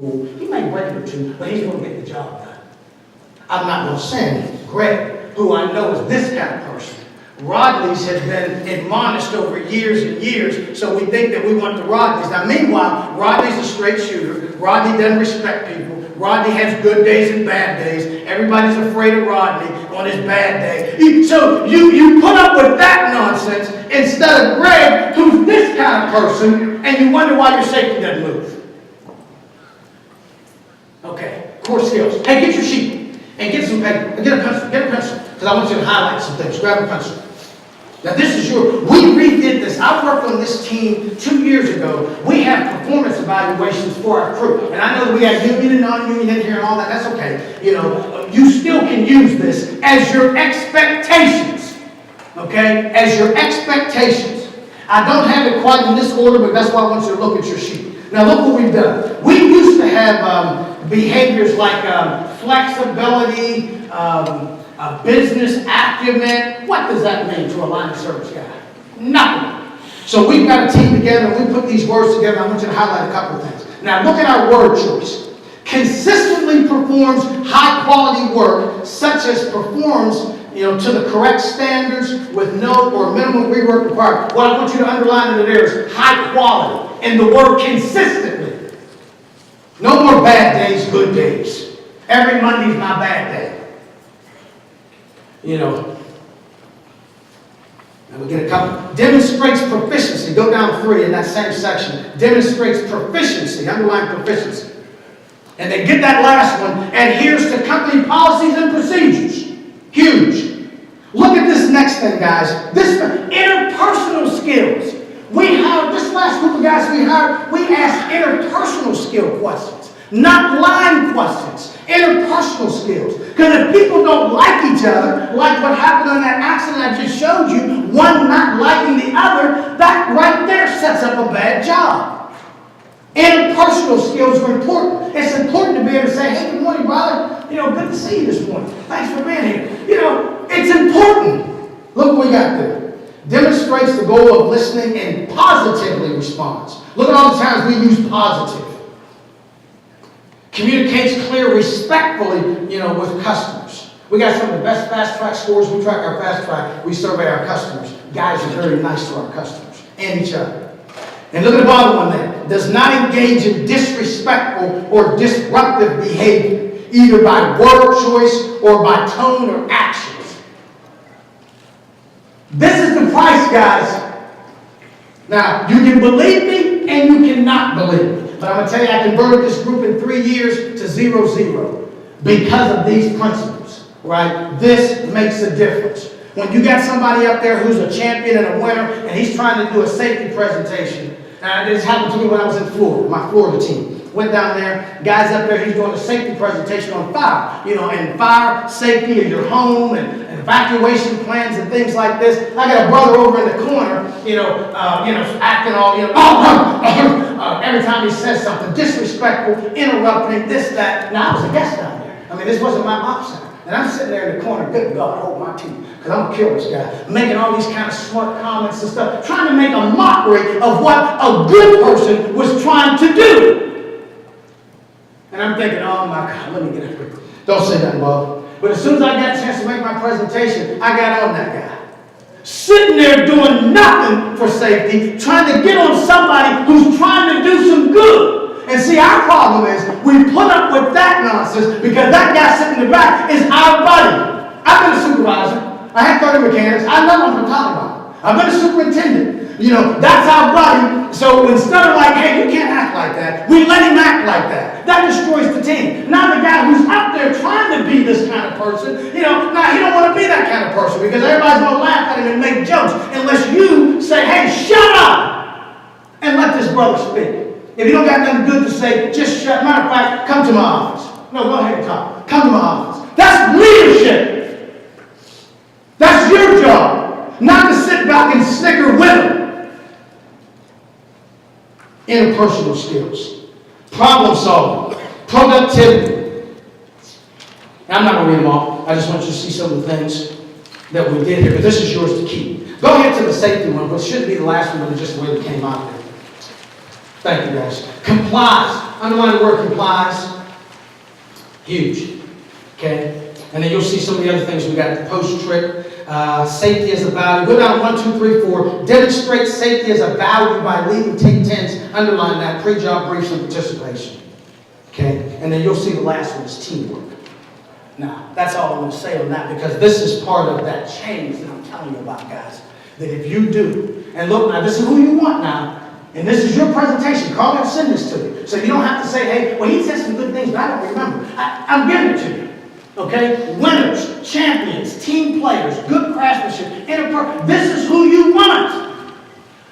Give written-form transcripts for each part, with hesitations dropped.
He may break it or two, but he's going to get the job done. I'm not going to send Greg, who I know is this kind of person. Rodney's has been admonished over years and years, so we think that we want the Rodneys. Now, meanwhile, Rodney's a straight shooter. Rodney doesn't respect people. Rodney has good days and bad days. Everybody's afraid of Rodney on his bad day. So you put up with that nonsense instead of Greg, who's this kind of person, and you wonder why your safety doesn't move. Okay, core skills. Hey, get your sheet and get some paper. Get a pencil, because I want you to highlight some things. Grab a pencil. Now this is we redid this. I worked on this team 2 years ago. We have performance evaluations for our crew. And I know that we have union and non-union in here and all that. That's okay. You know, you still can use this as your expectations. Okay? As your expectations. I don't have it quite in this order, but that's why I want you to look at your sheet. Now look what we've done. We used to have behaviors like flexibility, business acumen. What does that mean to a line of service guy? Nothing. So we've got a team together, and we put these words together. I want you to highlight a couple of things. Now look at our word choice. Consistently performs high quality work, such as performs to the correct standards with no or minimum rework required. What I want you to underline in there is high quality, and the word consistently. No more bad days, good days. Every Monday's my bad day. Now we get a couple. Demonstrates proficiency. Go down 3 in that same section. Demonstrates proficiency. Underline proficiency. And then get that last one. Adheres to company policies and procedures. Huge. Look at this next thing, guys. This interpersonal skills. We hired, this last group of guys we hired, we asked interpersonal skill questions. Not line questions. Interpersonal skills. Because if people don't like each other, like what happened on that accident I just showed you, one not liking the other, that right there sets up a bad job. Interpersonal skills are important. It's important to be able to say, hey, good morning, brother. Good to see you this morning. Thanks for being here. It's important. Look what we got there. Demonstrates the goal of listening and positively responds. Look at all the times we use positive. Communicates clear, respectfully, with customers. We got some of the best fast track scores. We track our fast track. We survey our customers. Guys are very nice to our customers and each other. And look at the bottom one there. Does not engage in disrespectful or disruptive behavior, either by word choice or by tone or actions. This is the price, guys. Now, you can believe me and you cannot believe me. But I'm going to tell you, I converted this group in 3 years to 0-0 because of these principles, right? This makes a difference. When you got somebody up there who's a champion and a winner, and he's trying to do a safety presentation, and this happened to me when I was in Florida, my Florida team. Went down there, guys up there, he's doing a safety presentation on fire, and fire safety in your home and evacuation plans and things like this. I got a brother over in the corner, acting all, every time he says something disrespectful, interrupting, this, that. Now, I was a guest down there. I mean, this wasn't my op center. And I'm sitting there in the corner, good God, hold my teeth, because I'm going to kill this guy. Making all these kind of smart comments and stuff, trying to make a mockery of what a good person was trying to do. And I'm thinking, oh my God, let me get it. Don't say that, Bob. But as soon as I got a chance to make my presentation, I got on that guy. Sitting there doing nothing for safety, trying to get on somebody who's trying to do some good. And see, our problem is we put up with that nonsense because that guy sitting in the back is our buddy. I've been a supervisor. I had 30 mechanics. I know what I'm talking about. I've been a superintendent. That's our buddy. So instead of like, hey, you can't act like that, we let him act like that. That destroys the team. Now the guy who's up there trying to be this kind of person, now he don't want to be that kind of person because everybody's going to laugh at him and make jokes unless you say, hey, shut up and let this brother speak. If you don't got nothing good to say, just shut. Matter of fact, come to my office. No, go ahead and talk. Come to my office. That's leadership. That's your job. Not to sit back and snicker with them. Interpersonal skills, problem solving, productivity. Now, I'm not going to read them all. I just want you to see some of the things that we did here, but this is yours to keep. Go ahead to the safety one, which should be the last one, but it's just the way it came out there. Thank you, guys. Complies. Underline the word complies. Huge. Okay? And then you'll see some of the other things we got. The post-trip. Safety as a value. Go down 1, 2, 3, 4. Demonstrate safety as a value by leading take 10s. Underline that. Pre-job briefs and participation. Okay? And then you'll see the last one is teamwork. Now, that's all I'm going to say on that, because this is part of that change that I'm telling you about, guys. That if you do, and look, now this is who you want now, and this is your presentation. Carl will send this to you. So you don't have to say, hey, well, he said some good things, but I don't remember. I'm giving it to you. Okay? Winners, champions, team players, good craftsmanship, this is who you want.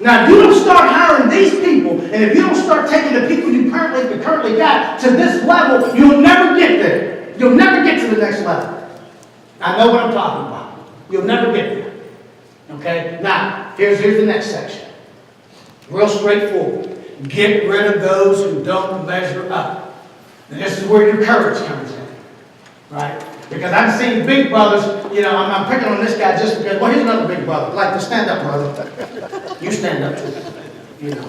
Now, you don't start hiring these people, and if you don't start taking the people you currently got to this level, you'll never get there. You'll never get to the next level. I know what I'm talking about. You'll never get there. Okay? Now, here's the next section. Real straightforward. Get rid of those who don't measure up. And this is where your courage comes in. Right? Because I've seen big brothers, I'm picking on this guy just because, well, here's another big brother. Like to stand up, brother. You stand up too.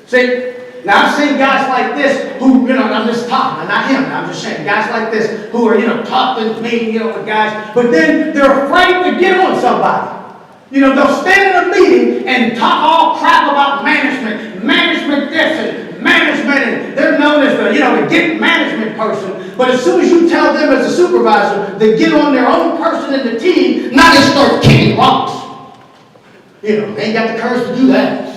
See? Now, I've seen guys like this who, I'm just talking, not him, I'm just saying, guys like this who are, tough and mean, the guys, but then they're afraid to get on somebody. They'll stand in a meeting and talk all crap about management this and management, and they're known as the get management person, but as soon as you tell them as a supervisor to get on their own person in the team, now they start kicking rocks. They ain't got the courage to do that.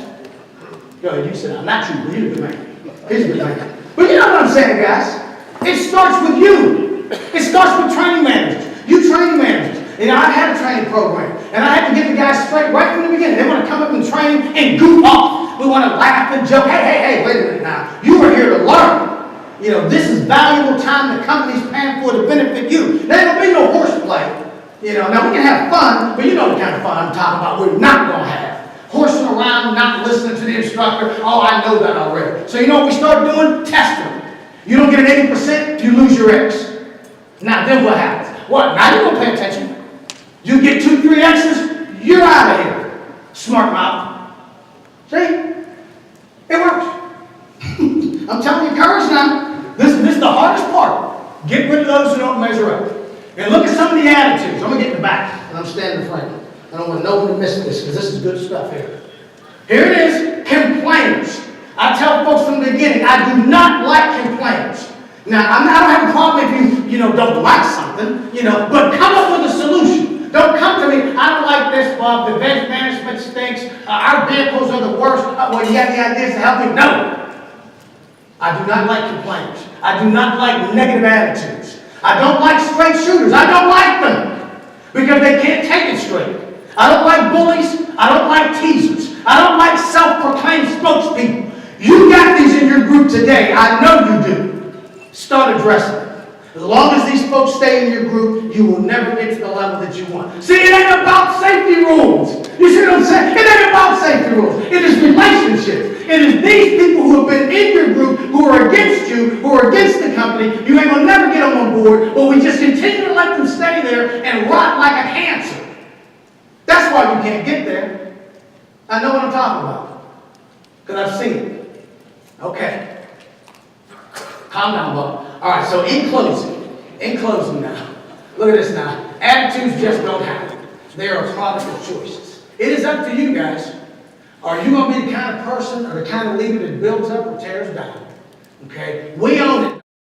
You said, I'm not you, but he's a good man. He's a good man. But you know what I'm saying, guys? It starts with you. It starts with training managers. You training managers. I've had a training program, and I had to get the guys straight right from the beginning. They want to come up and train and goof off. We want to laugh and joke. Hey, wait a minute now. You are here to learn. This is valuable time the company's paying for to benefit you. There don't be no horseplay. Now we can have fun, but you know the kind of fun I'm talking about we're not going to have. Horsing around, not listening to the instructor. Oh, I know that already. So you know what we start doing? Testing. You don't get an 80%, you lose your X. Now then what happens? What? Now you're going to pay attention. You get 2, 3 X's, you're out of here. Smart mouth. See? It works. I'm telling you, courage now. This is the hardest part. Get rid of those who don't measure up. And look at some of the attitudes. I'm going to get in the back, and I'm standing front. I don't want no one to miss this, because this is good stuff here. Here it is, complainers. I tell folks from the beginning, I do not like complainers. Now, I don't have a problem if you don't like something, but come up with a solution. Don't come to me, I don't like this, Bob, the event management stinks, our vehicles are the worst, well, you got any ideas to help me? No. I do not like complainers. I do not like negative attitudes. I don't like straight shooters. I don't like them, because they can't take it straight. I don't like bullies. I don't like teasers. I don't like self-proclaimed spokespeople. You got these in your group today. I know you do. Start addressing them. As long as these folks stay in your group, you will never get to the level that you want. See, it ain't about safety rules. You see what I'm saying? It ain't about safety rules. It is relationships. It is these people who have been in your group, who are against you, who are against the company. You ain't gonna never get them on board, but we just continue to let them stay there and rot like a cancer. That's why you can't get there. I know what I'm talking about, because I've seen it. Okay. Calm down, Bob. All right, so in closing now, look at this now. Attitudes just don't happen. They are a product of choices. It is up to you guys. Are you going to be the kind of person or the kind of leader that builds up or tears down? Okay? We own it.